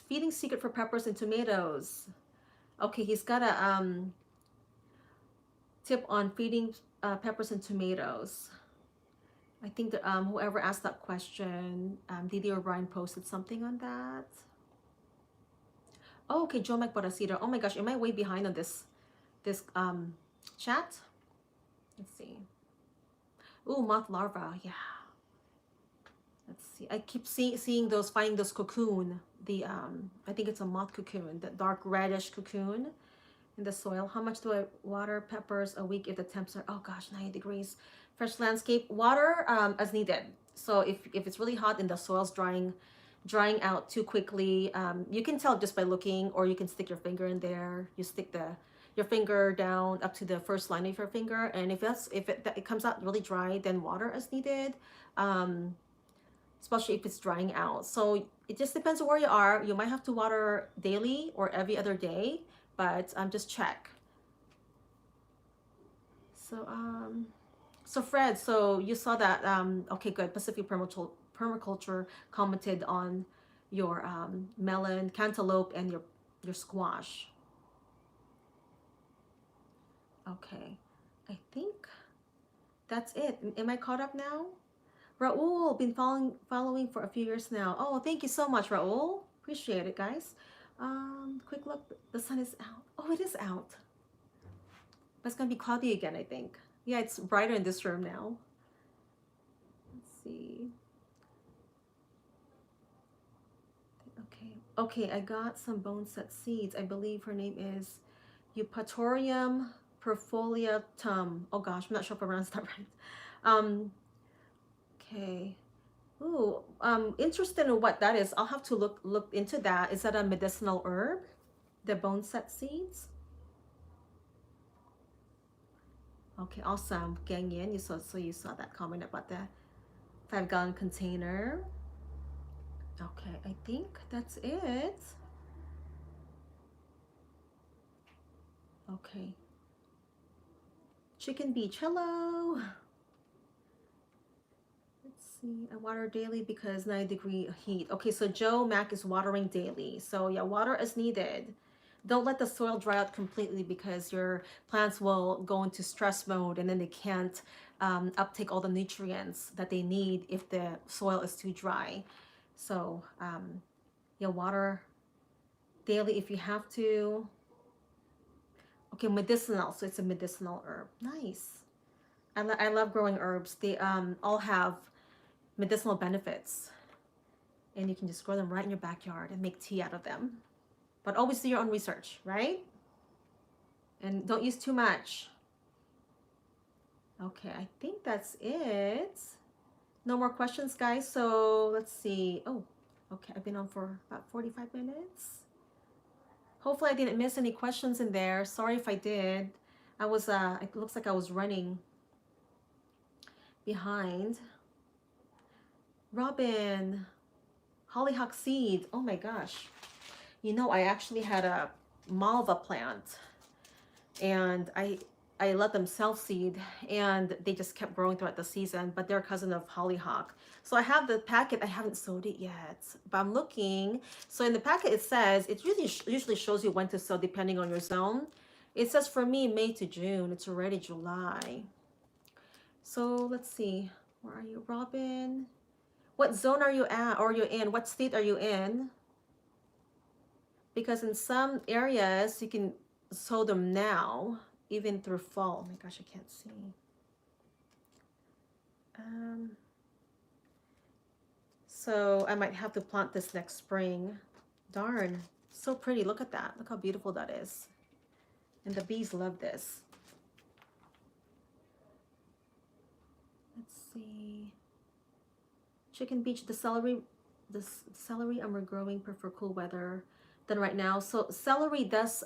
feeding secret for peppers and tomatoes. Okay, he's got a tip on feeding peppers and tomatoes. I think that whoever asked that question, Didi O'Brien posted something on that. Oh, okay, Joe McBaracito. Oh my gosh, am I way behind on this chat? Let's see. Ooh, moth larva. Yeah. Let's see. I keep seeing those, finding those cocoon. The I think it's a moth cocoon, the dark reddish cocoon in the soil. How much do I water peppers a week if the temps are, oh gosh, 90 degrees? Fresh landscape, water as needed. So if it's really hot and the soil's drying out too quickly, you can tell just by looking, or you can stick your finger in there. You stick your finger down up to the first line of your finger, and if it comes out really dry, then water as needed, especially if it's drying out. So it just depends on where you are. You might have to water daily or every other day, but just check. So Fred, so you saw that, okay, good. Pacific Permaculture commented on your melon, cantaloupe, and your squash. Okay, I think that's it. Am I caught up now? Raul, been following for a few years now. Oh, thank you so much, Raul. Appreciate it, guys. Quick look, the sun is out. Oh, it is out. But it's gonna be cloudy again, I think. Yeah, it's brighter in this room now. Let's see. Okay. Okay, I got some bone set seeds. I believe her name is Eupatorium perfoliatum. Oh gosh, I'm not sure if I pronounced that right. Um, okay. Ooh, interested in what that is. I'll have to look into that. Is that a medicinal herb? The bone set seeds? Okay, awesome. Gang Yin, you saw that comment about the 5-gallon container. Okay, I think that's it. Okay. Chicken Beach, hello. Let's see, I water daily because 90-degree heat. Okay, so Joe Mac is watering daily. So yeah, water as needed. Don't let the soil dry out completely because your plants will go into stress mode and then they can't uptake all the nutrients that they need if the soil is too dry. So yeah, water daily if you have to. Okay, medicinal, so it's a medicinal herb. Nice. I love growing herbs. They all have medicinal benefits, and you can just grow them right in your backyard and make tea out of them. But always do your own research, right? And don't use too much. Okay, I think that's it. No more questions, guys. So let's see. Oh, okay, I've been on for about 45 minutes. Hopefully I didn't miss any questions in there. Sorry if I did. I was, it looks like I was running behind. Robin, hollyhock seed. Oh my gosh. You know, I actually had a malva plant and I let them self-seed and they just kept growing throughout the season, but they're a cousin of hollyhock. So I have the packet, I haven't sowed it yet, but I'm looking. So in the packet it says, it really usually shows you when to sow depending on your zone. It says for me, May to June, it's already July. So let's see, where are you, Robin? What zone are you at, or you're in? What state are you in? Because in some areas you can sow them now, even through fall. Oh my gosh, I can't see. So I might have to plant this next spring. Darn, so pretty. Look at that. Look how beautiful that is. And the bees love this. Let's see. Chicken Beach, the celery I'm regrowing, prefer cool weather than right now. So celery does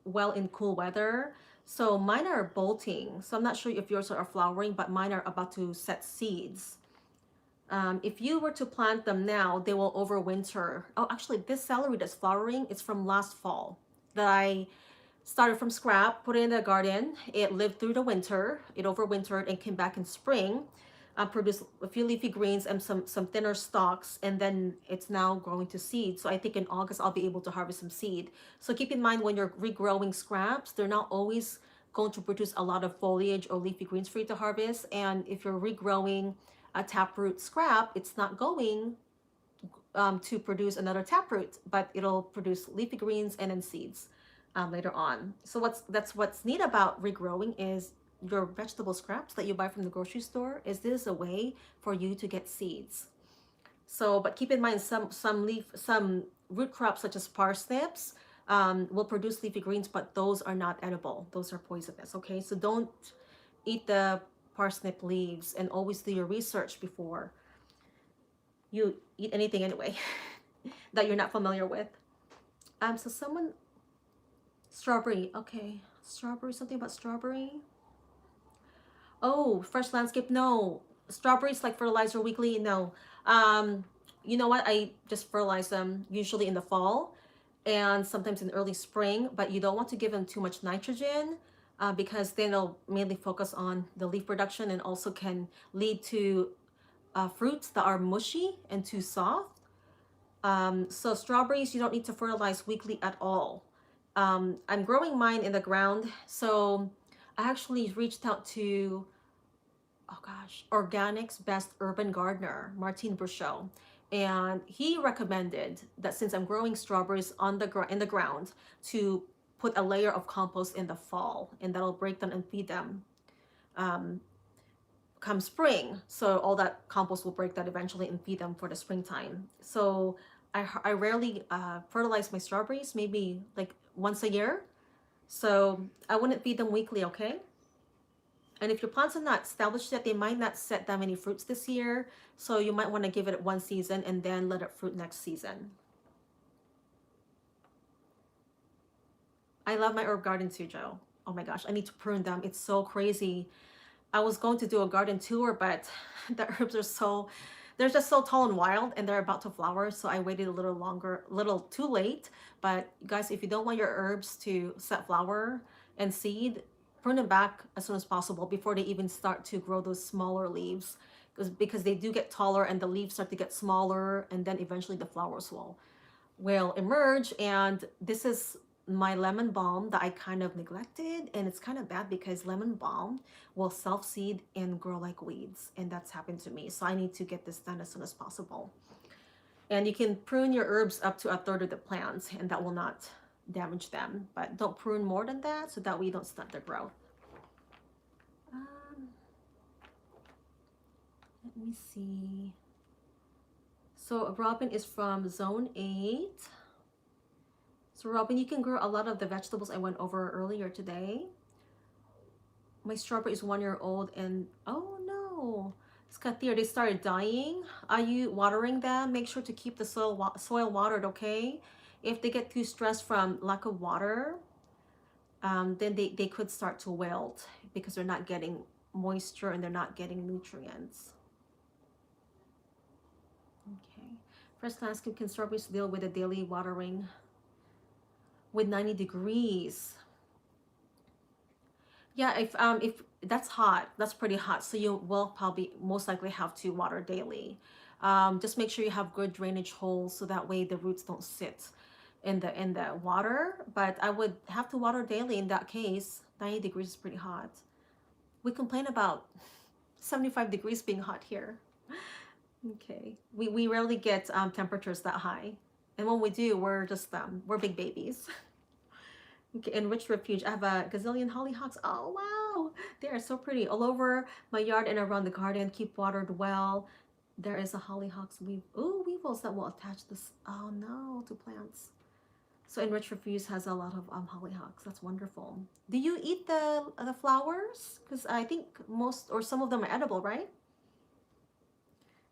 well in cool weather. So mine are bolting. So I'm not sure if yours are flowering, but mine are about to set seeds. If you were to plant them now, they will overwinter. Oh, actually, this celery that's flowering, it's from last fall that I started from scrap, put it in the garden. It lived through the winter. It overwintered and came back in spring. Produced a few leafy greens and some thinner stalks, and then it's now growing to seed. So I think in August I'll be able to harvest some seed. So keep in mind when you're regrowing scraps, they're not always going to produce a lot of foliage or leafy greens for you to harvest. And if you're regrowing a taproot scrap, it's not going to produce another taproot, but it'll produce leafy greens and then seeds later on. So what's neat about regrowing is your vegetable scraps that you buy from the grocery store, is this a way for you to get seeds. So, but keep in mind some root crops such as parsnips will produce leafy greens, but those are not edible. Those are poisonous. Okay, so don't eat the parsnip leaves, and always do your research before you eat anything anyway that you're not familiar with. So someone, strawberry. Okay, strawberry. Something about strawberry. Oh, fresh landscape. No, strawberries like fertilizer weekly. No. You know what? I just fertilize them usually in the fall and sometimes in early spring, but you don't want to give them too much nitrogen because then they'll mainly focus on the leaf production and also can lead to fruits that are mushy and too soft. So strawberries, you don't need to fertilize weekly at all. I'm growing mine in the ground, so I actually reached out to, oh gosh, Organics Best Urban Gardener, Martin Bruchot, and he recommended that since I'm growing strawberries in the ground, to put a layer of compost in the fall, and that'll break down and feed them um, come spring. So all that compost will break down eventually and feed them for the springtime. So I rarely fertilize my strawberries, maybe like once a year. So I wouldn't feed them weekly, okay? And if your plants are not established yet, they might not set that many fruits this year. So you might want to give it one season and then let it fruit next season. I love my herb garden too, Joe. Oh my gosh, I need to prune them. It's so crazy. I was going to do a garden tour, but the herbs are so, they're just so tall and wild, and they're about to flower. So I waited a little longer, a little too late. But guys, if you don't want your herbs to set flower and seed, prune them back as soon as possible before they even start to grow those smaller leaves, because they do get taller and the leaves start to get smaller, and then eventually the flowers will emerge. And this is my lemon balm that I kind of neglected, and it's kind of bad because lemon balm will self-seed and grow like weeds, and that's happened to me. So I need to get this done as soon as possible. And you can prune your herbs up to a third of the plants, and that will not damage them, but don't prune more than that, so that way you don't stunt their growth. Let me see. So Robin is from zone 8. So Robin, you can grow a lot of the vegetables I went over earlier today. My strawberry is 1 year old, and oh no, Skathir, they started dying. Are you watering them? Make sure to keep the soil watered, okay? If they get too stressed from lack of water, then they could start to wilt because they're not getting moisture and they're not getting nutrients. Okay. First landscape, can strawberries deal with the daily watering with 90 degrees? Yeah, if that's hot, that's pretty hot, so you will probably most likely have to water daily. Just make sure you have good drainage holes so that way the roots don't sit in the water. But I would have to water daily in that case. 90 degrees is pretty hot. We complain about 75 degrees being hot here. Okay, we rarely get temperatures that high, and when we do, we're just we're big babies. Okay, enriched refuge. I have a gazillion hollyhocks. Oh wow, they are so pretty all over my yard and around the garden. Keep watered well. There is a hollyhocks weevils that will attach this. Oh no, to plants. So enriched refuge has a lot of hollyhocks. That's wonderful. Do you eat the flowers? Because I think most or some of them are edible, right?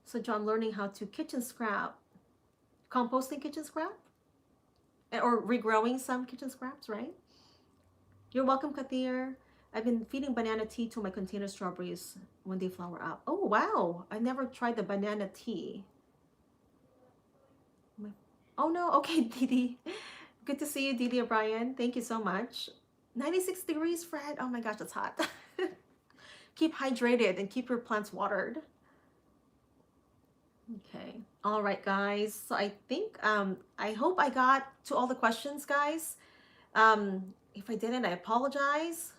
So John, learning how to kitchen scrap, composting kitchen scrap, or regrowing some kitchen scraps, right? You're welcome, Kathir. I've been feeding banana tea to my container strawberries when they flower up. Oh wow, I never tried the banana tea. Oh no, okay, Didi. Good to see you, Didi O'Brien. Thank you so much. 96 degrees, Fred. Oh my gosh, that's hot. Keep hydrated and keep your plants watered. Okay. All right, guys. So I think I hope I got to all the questions, guys. If I didn't, I apologize.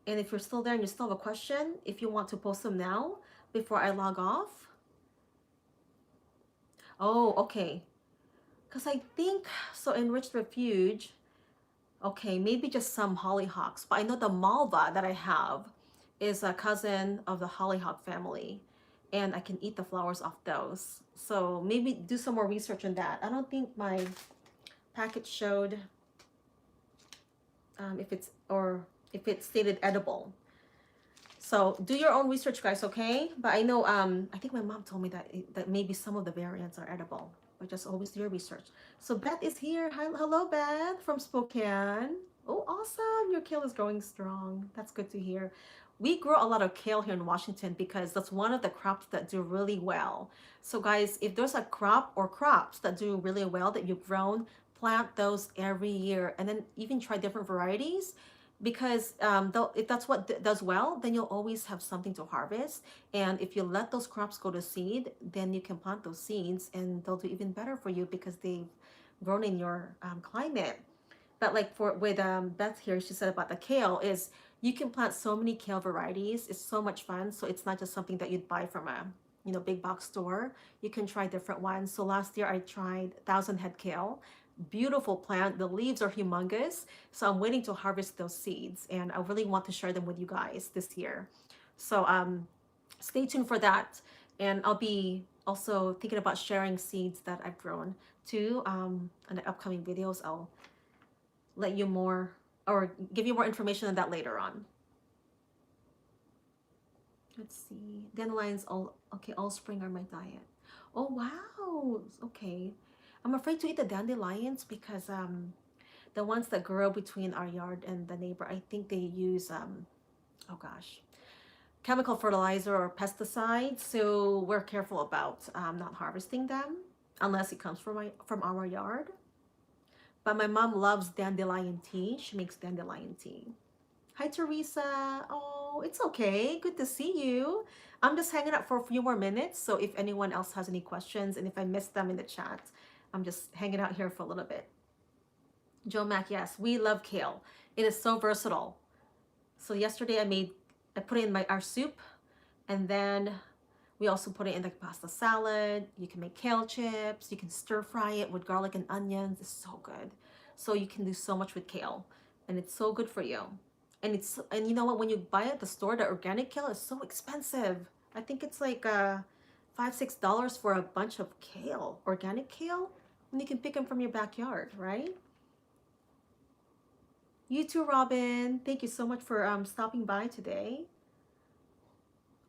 And if you're still there and you still have a question, if you want to post them now before I log off. Oh, okay. Because I think, so enriched refuge, okay, maybe just some hollyhocks. But I know the malva that I have is a cousin of the hollyhock family, and I can eat the flowers off those. So maybe do some more research on that. I don't think my package showed if it's stated edible. So do your own research, guys, okay? But I know I think my mom told me that maybe some of the variants are edible, but just always do your research. So Beth is here. Hi, hello, Beth from Spokane. Oh, awesome! Your kale is growing strong. That's good to hear. We grow a lot of kale here in Washington because that's one of the crops that do really well. So guys, if there's a crop or crops that do really well that you've grown, plant those every year, and then even try different varieties, because if that's what does well, then you'll always have something to harvest. And if you let those crops go to seed, then you can plant those seeds and they'll do even better for you because they've grown in your climate. But like with Beth here, she said about the kale is you can plant so many kale varieties. It's so much fun. So it's not just something that you'd buy from a big box store. You can try different ones. So last year I tried 1,000 head kale. beautiful plant. The leaves are humongous. So I'm waiting to harvest those seeds, and I really want to share them with you guys this year. So stay tuned for that. And I'll be also thinking about sharing seeds that I've grown too. In the upcoming videos, I'll let you more or give you more information on that later on. Let's see. Dandelions all okay, all spring are my diet. Oh wow. Okay. I'm afraid to eat the dandelions because the ones that grow between our yard and the neighbor, I think they use oh gosh, chemical fertilizer or pesticides. So we're careful about not harvesting them unless it comes from our yard. But my mom loves dandelion tea. She makes dandelion tea. Hi, Teresa. Oh, it's okay. Good to see you. I'm just hanging out for a few more minutes. So if anyone else has any questions and if I missed them in the chat, I'm just hanging out here for a little bit. Joe Mac, yes, we love kale. It is so versatile. So yesterday I put it in our soup, and then we also put it in the pasta salad. You can make kale chips. You can stir fry it with garlic and onions. It's so good. So you can do so much with kale, and it's so good for you. And you know what? When you buy it at the store, the organic kale is so expensive. I think it's like $5-6 for a bunch of kale, organic kale, and you can pick them from your backyard, right? You too, Robin. Thank you so much for stopping by today.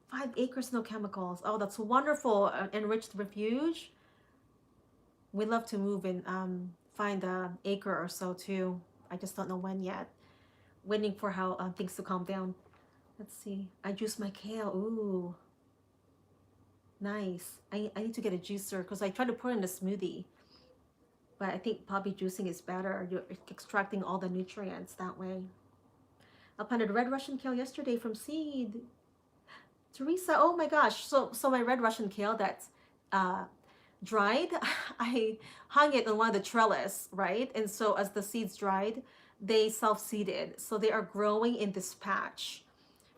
5 acres, no chemicals. Oh, that's wonderful. Enriched refuge. We'd love to move and find an acre or so too. I just don't know when yet. Waiting for how things to calm down. Let's see. I juice my kale. Ooh, nice. I need to get a juicer because I tried to put it in a smoothie. But I think probably juicing is better. You're extracting all the nutrients that way. I planted red Russian kale yesterday from seed. Teresa, oh my gosh. So my red Russian kale that's dried, I hung it on one of the trellis, right? And so as the seeds dried, they self-seeded. So they are growing in this patch,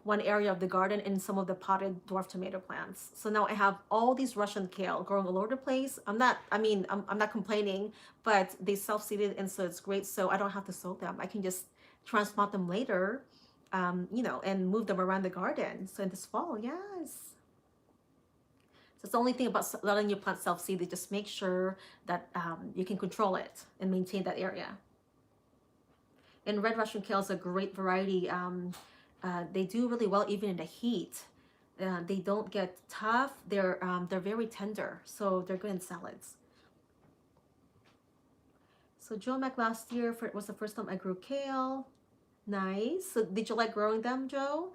one area of the garden, and some of the potted dwarf tomato plants. So now I have all these Russian kale growing all over the place. I'm not complaining, but they self-seeded, and so it's great. So I don't have to sow them. I can just transplant them later, and move them around the garden. So in this fall, yes. So it's the only thing about letting your plant self-seed. They just make sure that you can control it and maintain that area. And red Russian kale is a great variety. They do really well even in the heat. They don't get tough. They're very tender, so they're good in salads. So Joe Mac last year was the first time I grew kale. Nice. So did you like growing them, Joe?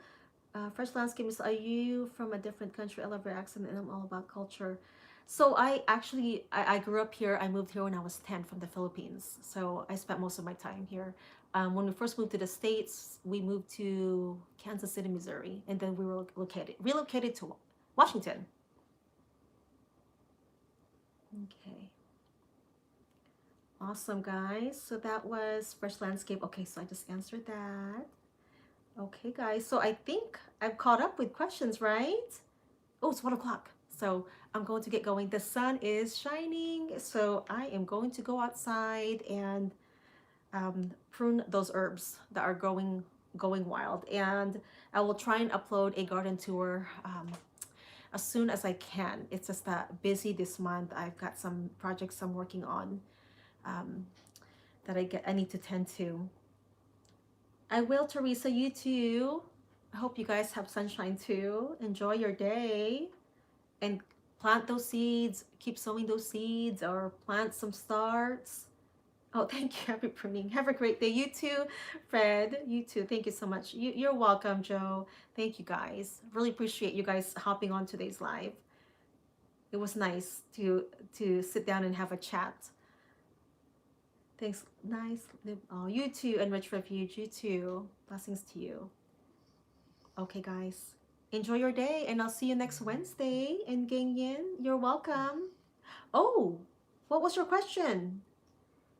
Fresh landscaping. Are you from a different country? I love your accent, and I'm all about culture. So I grew up here. I moved here when I was 10 from the Philippines. So I spent most of my time here. When we first moved to the States, we moved to Kansas City, Missouri, and then we were relocated to Washington. Okay. Awesome, guys. So that was fresh landscape. Okay, so I just answered that. Okay, guys. So I think I've caught up with questions, right? Oh, it's 1 o'clock. So I'm going to get going. The sun is shining, so I am going to go outside and prune those herbs that are going wild. And I will try and upload a garden tour as soon as I can. It's just that busy this month. I've got some projects I'm working on that I need to tend to. I will, Teresa. You too. I hope you guys have sunshine too. Enjoy your day and plant those seeds. Keep sowing those seeds or plant some starts. Oh, thank you. Happy pruning. Have a great day. You too, Fred. You too. Thank you so much. You're welcome, Joe. Thank you, guys. Really appreciate you guys hopping on today's live. It was nice to sit down and have a chat. Thanks. Nice. Oh, you too, Enrich Refuge. You too. Blessings to you. Okay, guys. Enjoy your day, and I'll see you next Wednesday. And Gang Yin, you're welcome. Oh, what was your question?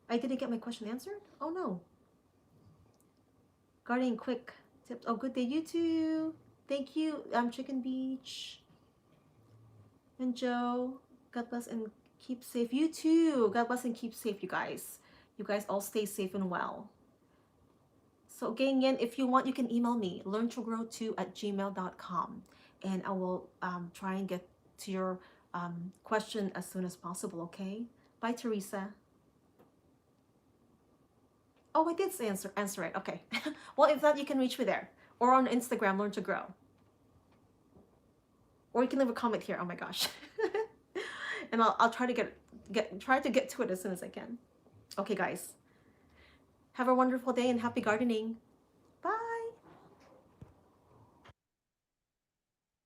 I didn't get my question answered? Oh, no. Gardening quick tips. Oh, good day. You too. Thank you, Chicken Beach. And Joe, God bless and keep safe. You too. God bless and keep safe, you guys. You guys all stay safe and well. So again, if you want, you can email me, learntogrow2@gmail.com, and I will try and get to your question as soon as possible, okay? Bye, Teresa. Oh, I did answer it. Okay. Well, if not, you can reach me there or on Instagram, Learn to Grow. Or you can leave a comment here. Oh my gosh. And I'll try to get to it as soon as I can. Okay, guys. Have a wonderful day and happy gardening.